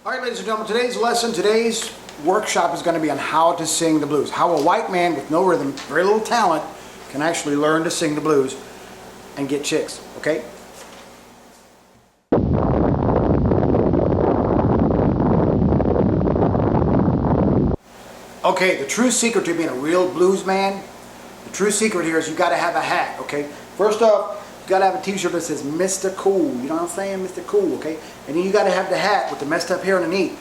All right, ladies and gentlemen, today's lesson, today's workshop is going to be on how to sing the blues. How a white man with no rhythm, very little talent, can actually learn to sing the blues and get chicks, okay? Okay, the true secret to being a real blues man, the true secret here is you got to have a hat, okay? First off, you got to have a t-shirt that says Mr. Cool, you know what I'm saying? Mr. Cool, okay? And then you got to have the hat with the messed up hair underneath.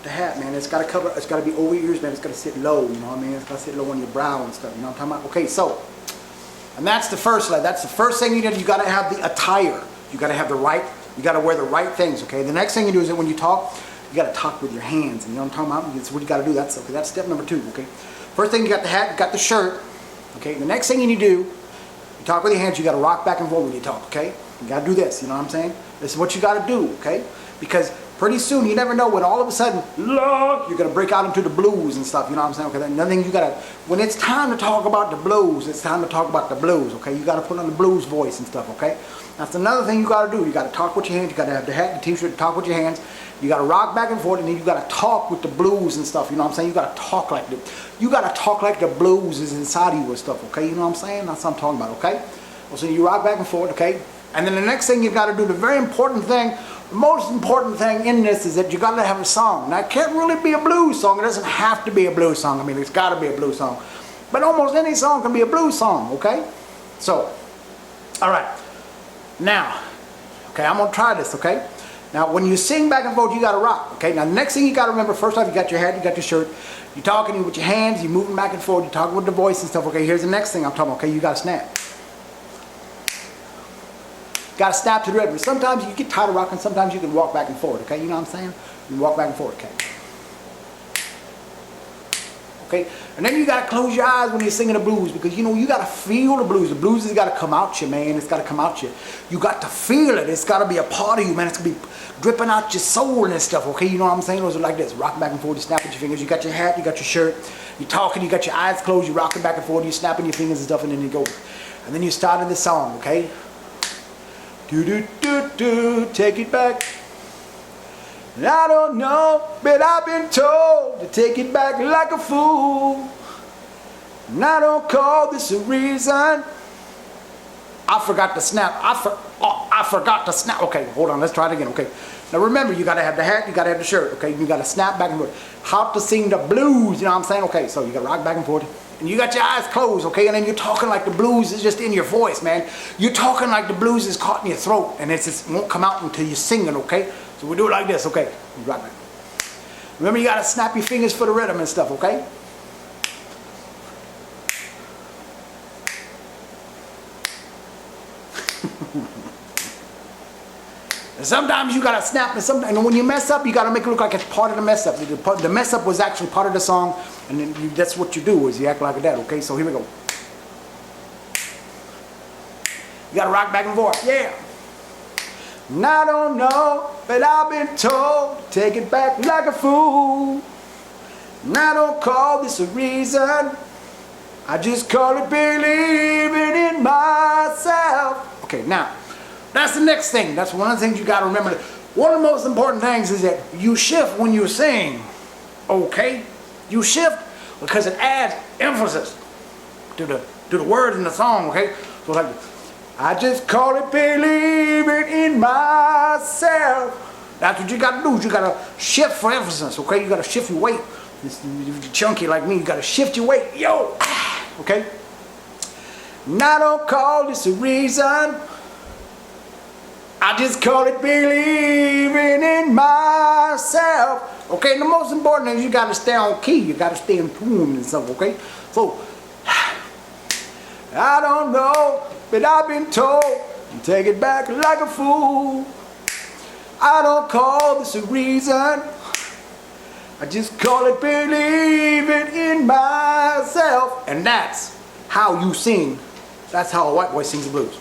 The hat, man, it's got to cover, it's got to be over your ears, man. It's got to sit low, you know what I mean? It's got to sit low on your brow and stuff, you know what I'm talking about? Okay, so, and that's the first thing you do. You got to have the attire. You got to have the right, you got to wear the right things, okay? The next thing you do is that when you talk, you got to talk with your hands, and you know what I'm talking about? That's what you got to do. That's okay. That's step number 2, okay? First thing, you got the hat, you got the shirt, okay? The next thing you need to do, you talk with your hands, you got to rock back and forth when you talk, okay? You got to do this, you know what I'm saying? This is what you got to do, okay? Because pretty soon, you never know when all of a sudden, you're going to break out into the blues and stuff, you know what I'm saying? Okay, then another thing you got to, when it's time to talk about the blues, it's time to talk about the blues, okay? You got to put on the blues voice and stuff, okay? That's another thing you got to do. You got to talk with your hands, you got to have the hat, the t-shirt, talk with your hands. You got to rock back and forth, and then you got to talk with the blues and stuff, you know what I'm saying? You got to talk like the blues is inside of you and stuff, okay? You know what I'm saying? That's what I'm talking about, okay? Well, so you rock back and forth, okay? And then the next thing you got to do, the very important thing, the most important thing in this is that you got to have a song. Now, it can't really be a blues song. It doesn't have to be a blues song. I mean, it's got to be a blues song. But almost any song can be a blues song, okay? So, all right. Now, okay, I'm going to try this, okay? Now, when you sing back and forth, you got to rock, okay? Now, the next thing you got to remember, first off, you got your hat, you got your shirt. You're talking with your hands, you're moving back and forth, you're talking with the voice and stuff, okay? Here's the next thing I'm talking about, okay? You got to snap. Got to snap to the rhythm. Sometimes you get tired of rocking, sometimes you can walk back and forth, okay? You know what I'm saying? You can walk back and forth, okay? Okay? And then you got to close your eyes when you're singing the blues, because, you know, you got to feel the blues. The blues has got to come out you, man. It's got to come out you. You got to feel it. It's got to be a part of you, man. It's going to be dripping out your soul and stuff, okay? You know what I'm saying? Those are like this. Rocking back and forth, you snap with your fingers. You got your hat, you got your shirt. You're talking, you got your eyes closed, you're rocking back and forth, you're snapping your fingers and stuff, and then you go. And then you started the song, okay? Do, take it back. And I don't know, but I've been told to take it back like a fool. And I don't call this a reason. I forgot to snap. I forgot to snap. Okay, hold on, let's try it again, okay? Now remember, you gotta have the hat, you gotta have the shirt, okay? You gotta snap back and forth. How to sing the blues, you know what I'm saying? Okay, so you gotta rock back and forth. And you got your eyes closed, okay? And then you're talking like the blues is just in your voice, man. You're talking like the blues is caught in your throat, and it just won't come out until you're singing, okay? So we do it like this, okay? Rock back. Remember, you gotta snap your fingers for the rhythm and stuff, okay? And sometimes you gotta snap, and when you mess up, you gotta make it look like it's part of the mess up. The mess up was actually part of the song, and then that's what you do, is you act like that, okay? So here we go. You gotta rock back and forth, yeah. And I don't know, but I've been told to take it back like a fool. And I don't call this a reason. I just call it believing in myself. Okay, now, that's the next thing. That's one of the things you got to remember. One of the most important things is that you shift when you sing, okay? You shift because it adds emphasis to the words in the song, okay? So like, I just call it believing in myself. That's what you got to do. You got to shift for emphasis, okay? You got to shift your weight. If you're chunky like me, you got to shift your weight. Yo, okay? And I don't call this a reason. I just call it believing in myself. Okay, and the most important thing is you got to stay on key. You got to stay in tune and stuff, okay? So, I don't know, but I've been told to take it back like a fool. I don't call this a reason. I just call it believing in myself. And that's how you sing. That's how a white boy sings the blues.